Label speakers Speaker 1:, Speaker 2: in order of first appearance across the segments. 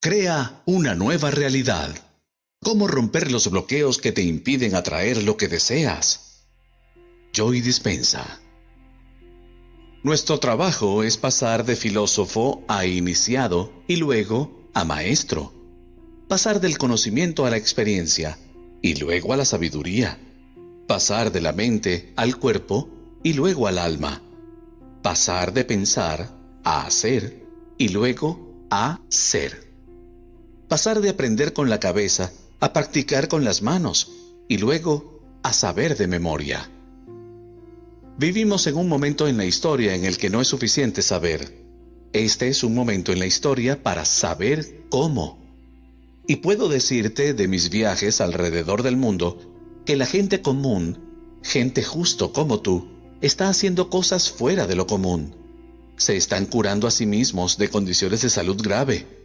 Speaker 1: Crea una nueva realidad. ¿Cómo romper los bloqueos que te impiden atraer lo que deseas? Joy Dispenza. Nuestro trabajo es pasar de filósofo a iniciado y luego a maestro. Pasar del conocimiento a la experiencia y luego a la sabiduría. Pasar de la mente al cuerpo y luego al alma. Pasar de pensar a hacer y luego a ser. Pasar de aprender con la cabeza a practicar con las manos y luego a saber de memoria. Vivimos en un momento en la historia en el que no es suficiente saber. Este es un momento en la historia para saber cómo. Y puedo decirte de mis viajes alrededor del mundo que la gente común, gente justo como tú, está haciendo cosas fuera de lo común. Se están curando a sí mismos de condiciones de salud grave.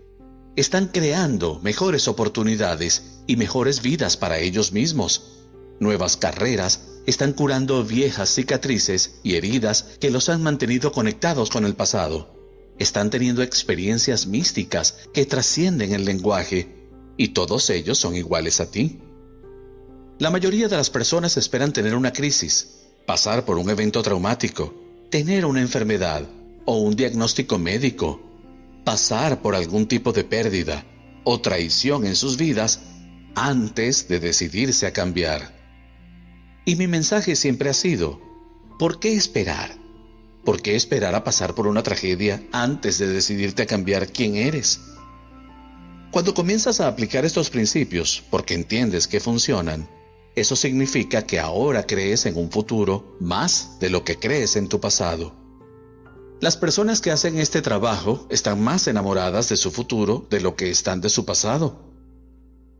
Speaker 1: Están creando mejores oportunidades y mejores vidas para ellos mismos. Nuevas carreras están curando viejas cicatrices y heridas que los han mantenido conectados con el pasado. Están teniendo experiencias místicas que trascienden el lenguaje y todos ellos son iguales a ti. La mayoría de las personas esperan tener una crisis, pasar por un evento traumático, tener una enfermedad o un diagnóstico médico, pasar por algún tipo de pérdida o traición en sus vidas antes de decidirse a cambiar. Y mi mensaje siempre ha sido, ¿por qué esperar? ¿Por qué esperar a pasar por una tragedia antes de decidirte a cambiar quién eres? Cuando comienzas a aplicar estos principios porque entiendes que funcionan, eso significa que ahora crees en un futuro más de lo que crees en tu pasado. Las personas que hacen este trabajo están más enamoradas de su futuro de lo que están de su pasado.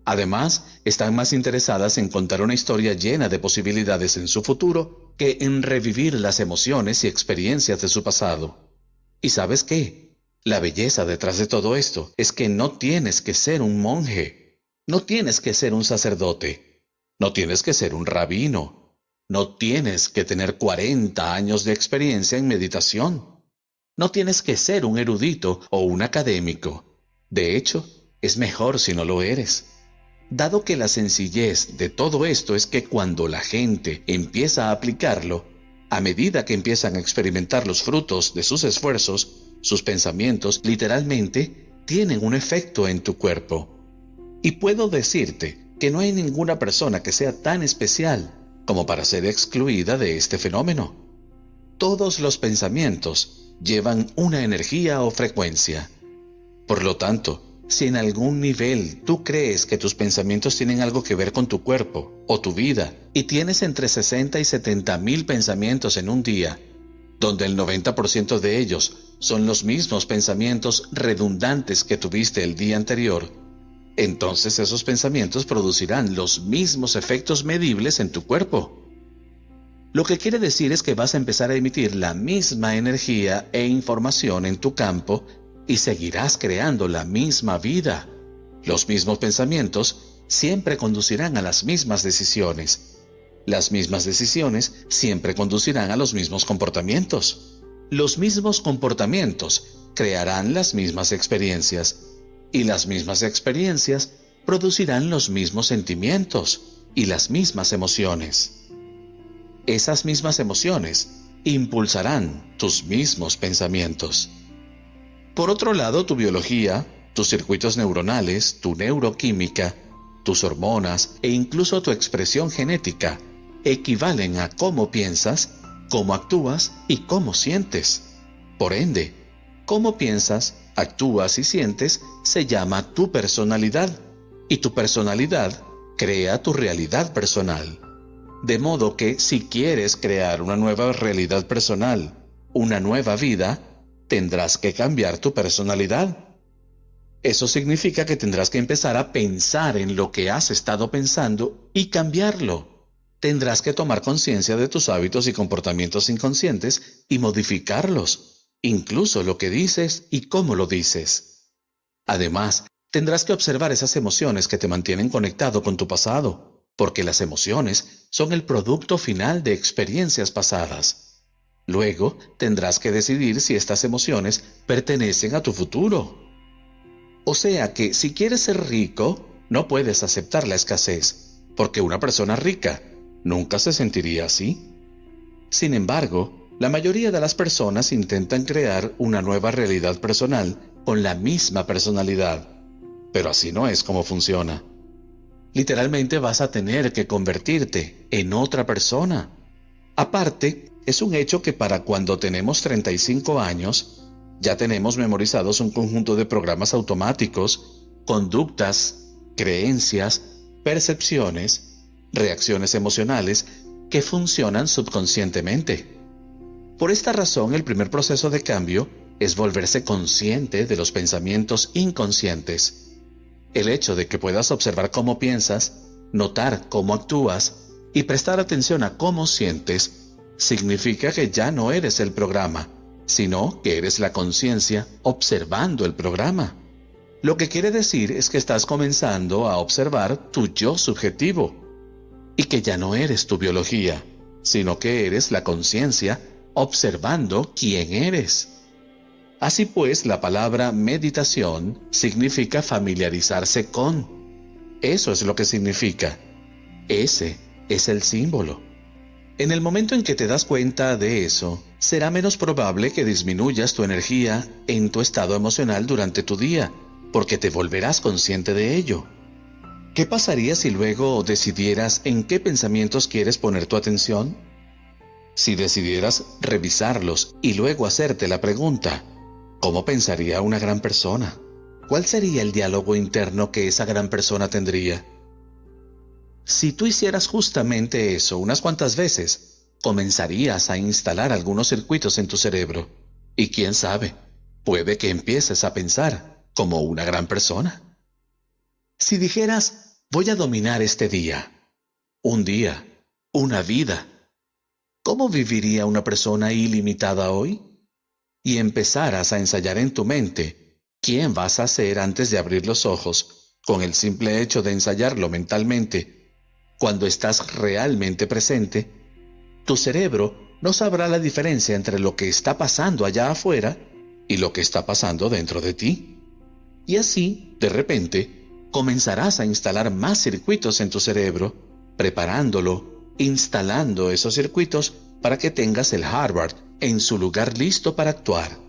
Speaker 1: Además, están más interesadas en contar una historia llena de posibilidades en su futuro que en revivir las emociones y experiencias de su pasado. ¿Y sabes qué? La belleza detrás de todo esto es que no tienes que ser un monje, no tienes que ser un sacerdote, no tienes que ser un rabino, no tienes que tener 40 años de experiencia en meditación. No tienes que ser un erudito o un académico. De hecho, es mejor si no lo eres. Dado que la sencillez de todo esto es que cuando la gente empieza a aplicarlo, a medida que empiezan a experimentar los frutos de sus esfuerzos, sus pensamientos literalmente tienen un efecto en tu cuerpo. Y puedo decirte que no hay ninguna persona que sea tan especial como para ser excluida de este fenómeno. Todos los pensamientos llevan una energía o frecuencia. Por lo tanto, si en algún nivel tú crees que tus pensamientos tienen algo que ver con tu cuerpo o tu vida y tienes entre 60 y 70 mil pensamientos en un día, donde el 90% de ellos son los mismos pensamientos redundantes que tuviste el día anterior, entonces esos pensamientos producirán los mismos efectos medibles en tu cuerpo. Lo que quiere decir es que vas a empezar a emitir la misma energía e información en tu campo y seguirás creando la misma vida. Los mismos pensamientos siempre conducirán a las mismas decisiones. Las mismas decisiones siempre conducirán a los mismos comportamientos. Los mismos comportamientos crearán las mismas experiencias y las mismas experiencias producirán los mismos sentimientos y las mismas emociones. Esas mismas emociones impulsarán tus mismos pensamientos. Por otro lado, tu biología, tus circuitos neuronales, tu neuroquímica, tus hormonas e incluso tu expresión genética equivalen a cómo piensas, cómo actúas y cómo sientes. Por ende, cómo piensas, actúas y sientes se llama tu personalidad, y tu personalidad crea tu realidad personal. De modo que si quieres crear una nueva realidad personal, una nueva vida, tendrás que cambiar tu personalidad. Eso significa que tendrás que empezar a pensar en lo que has estado pensando y cambiarlo. Tendrás que tomar conciencia de tus hábitos y comportamientos inconscientes y modificarlos, incluso lo que dices y cómo lo dices. Además, tendrás que observar esas emociones que te mantienen conectado con tu pasado, porque las emociones son el producto final de experiencias pasadas. Luego, tendrás que decidir si estas emociones pertenecen a tu futuro. O sea que si quieres ser rico, no puedes aceptar la escasez, porque una persona rica nunca se sentiría así. Sin embargo, la mayoría de las personas intentan crear una nueva realidad personal con la misma personalidad, pero así no es como funciona. Literalmente vas a tener que convertirte en otra persona. Aparte, es un hecho que para cuando tenemos 35 años, ya tenemos memorizados un conjunto de programas automáticos, conductas, creencias, percepciones, reacciones emocionales que funcionan subconscientemente. Por esta razón, el primer proceso de cambio es volverse consciente de los pensamientos inconscientes. El hecho de que puedas observar cómo piensas, notar cómo actúas y prestar atención a cómo sientes, significa que ya no eres el programa, sino que eres la conciencia observando el programa. Lo que quiere decir es que estás comenzando a observar tu yo subjetivo y que ya no eres tu biología, sino que eres la conciencia observando quién eres. Así pues, la palabra meditación significa familiarizarse con. Eso es lo que significa. Ese es el símbolo. En el momento en que te das cuenta de eso, será menos probable que disminuyas tu energía en tu estado emocional durante tu día, porque te volverás consciente de ello. ¿Qué pasaría si luego decidieras en qué pensamientos quieres poner tu atención? Si decidieras revisarlos y luego hacerte la pregunta, ¿cómo pensaría una gran persona? ¿Cuál sería el diálogo interno que esa gran persona tendría? Si tú hicieras justamente eso unas cuantas veces, comenzarías a instalar algunos circuitos en tu cerebro. Y quién sabe, puede que empieces a pensar como una gran persona. Si dijeras, voy a dominar este día, un día, una vida, ¿cómo viviría una persona ilimitada hoy? Y empezaras a ensayar en tu mente quién vas a ser antes de abrir los ojos, con el simple hecho de ensayarlo mentalmente. Cuando estás realmente presente, tu cerebro no sabrá la diferencia entre lo que está pasando allá afuera y lo que está pasando dentro de ti. Y así, de repente, comenzarás a instalar más circuitos en tu cerebro, preparándolo, instalando esos circuitos para que tengas el hardware en su lugar listo para actuar.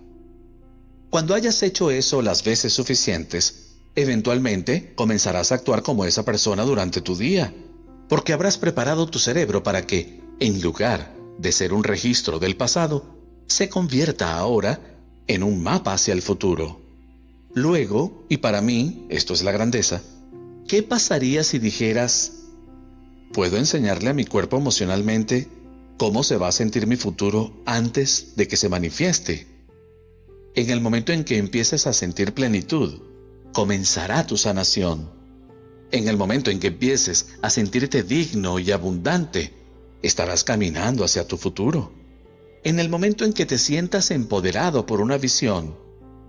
Speaker 1: Cuando hayas hecho eso las veces suficientes, eventualmente comenzarás a actuar como esa persona durante tu día, porque habrás preparado tu cerebro para que, en lugar de ser un registro del pasado, se convierta ahora en un mapa hacia el futuro. Luego, y para mí, esto es la grandeza, ¿qué pasaría si dijeras, puedo enseñarle a mi cuerpo emocionalmente cómo se va a sentir mi futuro antes de que se manifieste? En el momento en que empieces a sentir plenitud, comenzará tu sanación. En el momento en que empieces a sentirte digno y abundante, estarás caminando hacia tu futuro. En el momento en que te sientas empoderado por una visión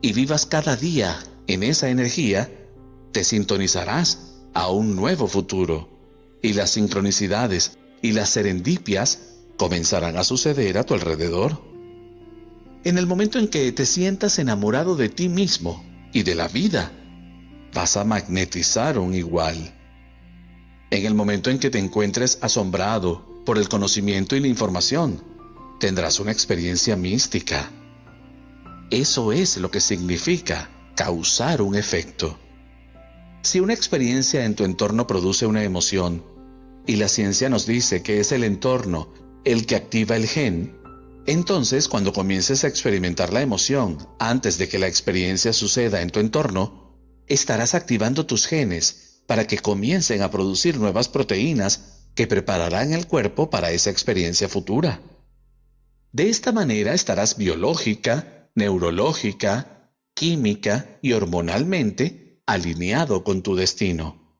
Speaker 1: y vivas cada día en esa energía, te sintonizarás a un nuevo futuro, y las sincronicidades y las serendipias comenzarán a suceder a tu alrededor. En el momento en que te sientas enamorado de ti mismo y de la vida, vas a magnetizar un igual. En el momento en que te encuentres asombrado por el conocimiento y la información, tendrás una experiencia mística. Eso es lo que significa causar un efecto. Si una experiencia en tu entorno produce una emoción, y la ciencia nos dice que es el entorno el que activa el gen, entonces cuando comiences a experimentar la emoción antes de que la experiencia suceda en tu entorno, estarás activando tus genes para que comiencen a producir nuevas proteínas que prepararán el cuerpo para esa experiencia futura. De esta manera estarás biológica, neurológica, química y hormonalmente alineado con tu destino.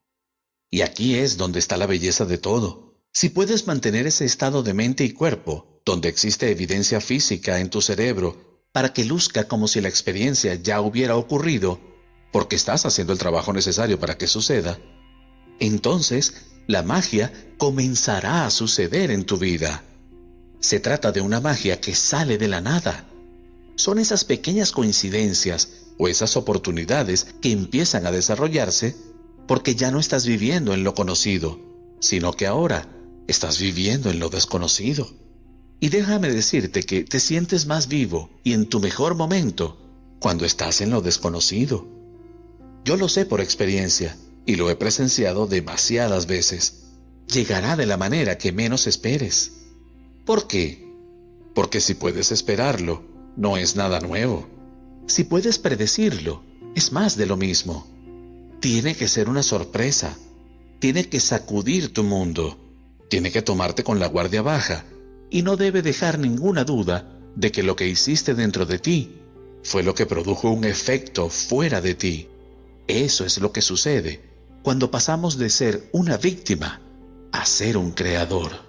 Speaker 1: Y aquí es donde está la belleza de todo. Si puedes mantener ese estado de mente y cuerpo, donde existe evidencia física en tu cerebro para que luzca como si la experiencia ya hubiera ocurrido, porque estás haciendo el trabajo necesario para que suceda, entonces la magia comenzará a suceder en tu vida. Se trata de una magia que sale de la nada. Son esas pequeñas coincidencias o esas oportunidades que empiezan a desarrollarse porque ya no estás viviendo en lo conocido, sino que ahora estás viviendo en lo desconocido. Y déjame decirte que te sientes más vivo y en tu mejor momento cuando estás en lo desconocido. Yo lo sé por experiencia y lo he presenciado demasiadas veces. Llegará de la manera que menos esperes. ¿Por qué? Porque si puedes esperarlo, no es nada nuevo. Si puedes predecirlo, es más de lo mismo. Tiene que ser una sorpresa. Tiene que sacudir tu mundo. Tiene que tomarte con la guardia baja y no debe dejar ninguna duda de que lo que hiciste dentro de ti fue lo que produjo un efecto fuera de ti. Eso es lo que sucede cuando pasamos de ser una víctima a ser un creador.